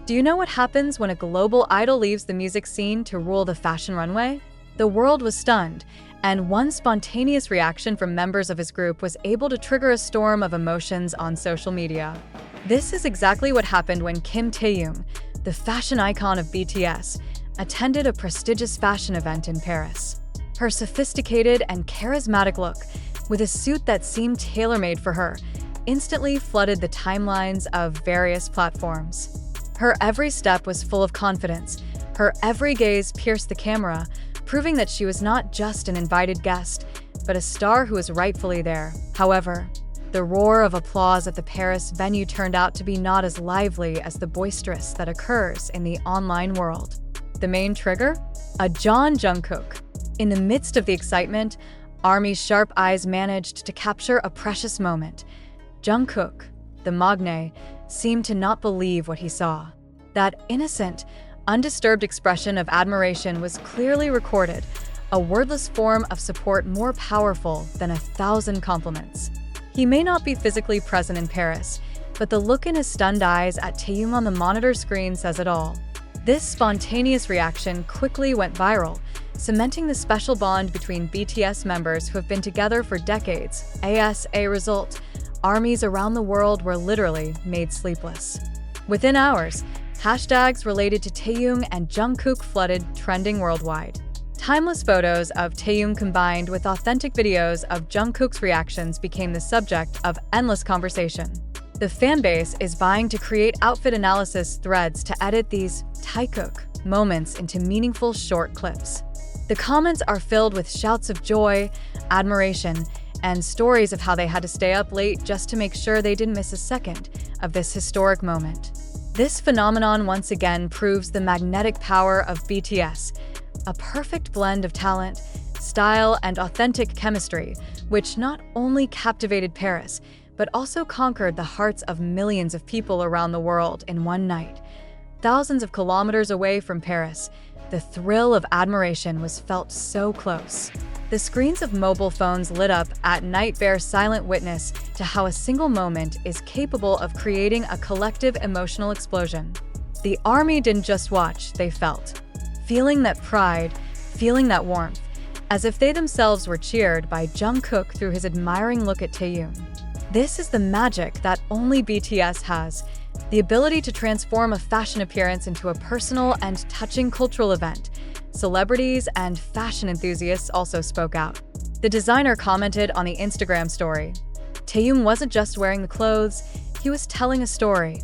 Do you know what happens when a global idol leaves the music scene to rule the fashion runway? The world was stunned, and one spontaneous reaction from members of his group was able to trigger a storm of emotions on social media. This is exactly what happened when Kim Taehyung, the fashion icon of BTS, attended a prestigious fashion event in Paris. Her sophisticated and charismatic look, with a suit that seemed tailor-made for her, instantly flooded the timelines of various platforms. Her every step was full of confidence. Her every gaze pierced the camera, proving that she was not just an invited guest, but a star who was rightfully there. However, the roar of applause at the Paris venue turned out to be not as lively as the boisterous that occurs in the online world. The main trigger? A jeon Jungkook. In the midst of the excitement, ARMY's sharp eyes managed to capture a precious moment. Jungkook, the magne, seemed to not believe what he saw. That innocent, undisturbed expression of admiration was clearly recorded, a wordless form of support more powerful than 1,000 compliments. He may not be physically present in Paris, but the look in his stunned eyes at Taehyung on the monitor screen says it all. This spontaneous reaction quickly went viral, cementing the special bond between BTS members who have been together for decades. As a result, armies around the world were literally made sleepless. Within hours, hashtags related to Taehyung and Jungkook flooded trending worldwide. Timeless photos of Taehyung combined with authentic videos of Jungkook's reactions became the subject of endless conversation. The fanbase is vying to create outfit analysis threads to edit these Taehyung moments into meaningful short clips. The comments are filled with shouts of joy, admiration, and stories of how they had to stay up late just to make sure they didn't miss a second of this historic moment. This phenomenon once again proves the magnetic power of BTS, a perfect blend of talent, style, and authentic chemistry, which not only captivated Paris, but also conquered the hearts of millions of people around the world in one night. Thousands of kilometers away from Paris, the thrill of admiration was felt so close. The screens of mobile phones lit up at night bear silent witness to how a single moment is capable of creating a collective emotional explosion. The ARMY didn't just watch, they felt. Feeling that pride, feeling that warmth, as if they themselves were cheered by Jungkook through his admiring look at Taehyung. This is the magic that only BTS has, the ability to transform a fashion appearance into a personal and touching cultural event. Celebrities and fashion enthusiasts also spoke out. The designer commented on the Instagram story, "Taehyung wasn't just wearing the clothes, he was telling a story."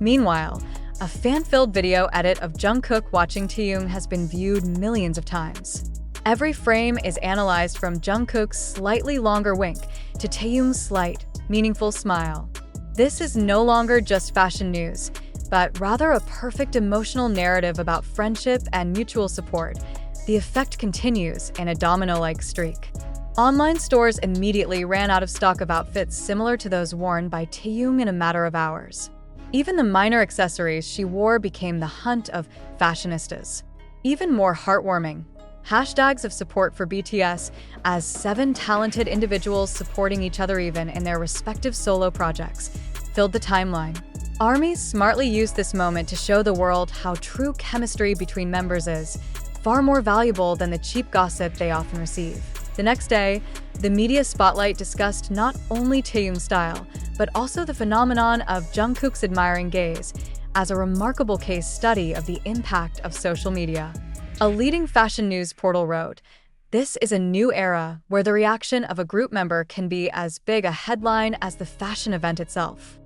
Meanwhile, a fan-filled video edit of Jungkook watching Taehyung has been viewed millions of times. Every frame is analyzed from Jungkook's slightly longer wink to Taehyung's slight, meaningful smile. This is no longer just fashion news, but rather a perfect emotional narrative about friendship and mutual support. The effect continues in a domino-like streak. Online stores immediately ran out of stock of outfits similar to those worn by Taehyung in a matter of hours. Even the minor accessories she wore became the hunt of fashionistas. Even more heartwarming, hashtags of support for BTS as 7 talented individuals supporting each other even in their respective solo projects filled the timeline. ARMY smartly used this moment to show the world how true chemistry between members is, far more valuable than the cheap gossip they often receive. The next day, the media spotlight discussed not only Taehyung's style, but also the phenomenon of Jungkook's admiring gaze, as a remarkable case study of the impact of social media. A leading fashion news portal wrote, "This is a new era where the reaction of a group member can be as big a headline as the fashion event itself."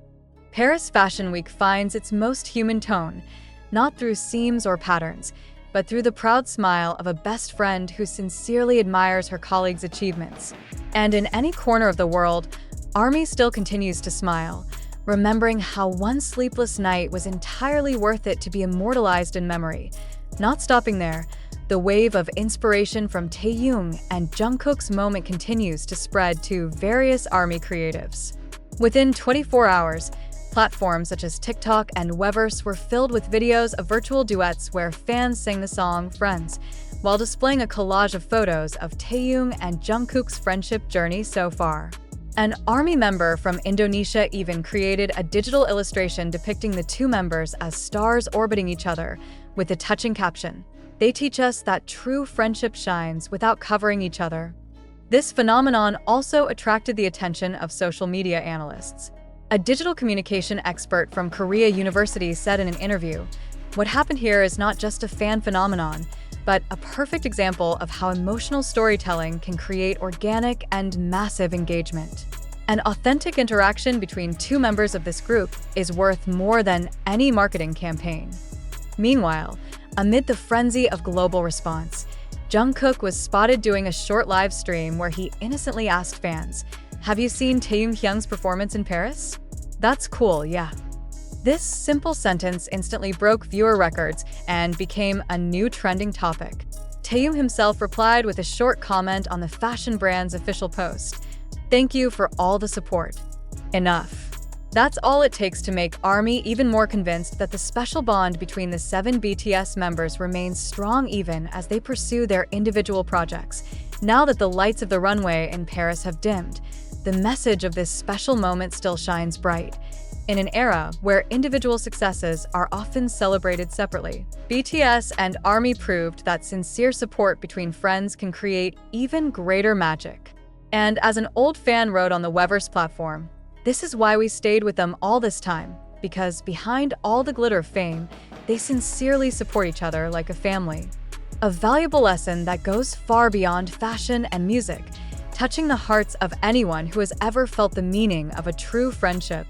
Paris Fashion Week finds its most human tone, not through seams or patterns, but through the proud smile of a best friend who sincerely admires her colleagues' achievements. And in any corner of the world, ARMY still continues to smile, remembering how one sleepless night was entirely worth it to be immortalized in memory. Not stopping there, the wave of inspiration from Taehyung and Jungkook's moment continues to spread to various ARMY creatives. Within 24 hours, platforms such as TikTok and Weverse were filled with videos of virtual duets where fans sang the song Friends, while displaying a collage of photos of Taehyung and Jungkook's friendship journey so far. An ARMY member from Indonesia even created a digital illustration depicting the two members as stars orbiting each other, with a touching caption, "They teach us that true friendship shines without covering each other." This phenomenon also attracted the attention of social media analysts. A digital communication expert from Korea University said in an interview, "What happened here is not just a fan phenomenon, but a perfect example of how emotional storytelling can create organic and massive engagement. An authentic interaction between two members of this group is worth more than any marketing campaign." Meanwhile, amid the frenzy of global response, Jungkook was spotted doing a short live stream where he innocently asked fans, "Have you seen Taehyung's performance in Paris? That's cool, yeah." This simple sentence instantly broke viewer records and became a new trending topic. Taehyung himself replied with a short comment on the fashion brand's official post, "Thank you for all the support. Enough." That's all it takes to make ARMY even more convinced that the special bond between the 7 BTS members remains strong even as they pursue their individual projects. Now that the lights of the runway in Paris have dimmed, the message of this special moment still shines bright. In an era where individual successes are often celebrated separately, BTS and ARMY proved that sincere support between friends can create even greater magic. And as an old fan wrote on the Weverse platform, "This is why we stayed with them all this time, because behind all the glitter of fame, they sincerely support each other like a family." A valuable lesson that goes far beyond fashion and music, touching the hearts of anyone who has ever felt the meaning of a true friendship.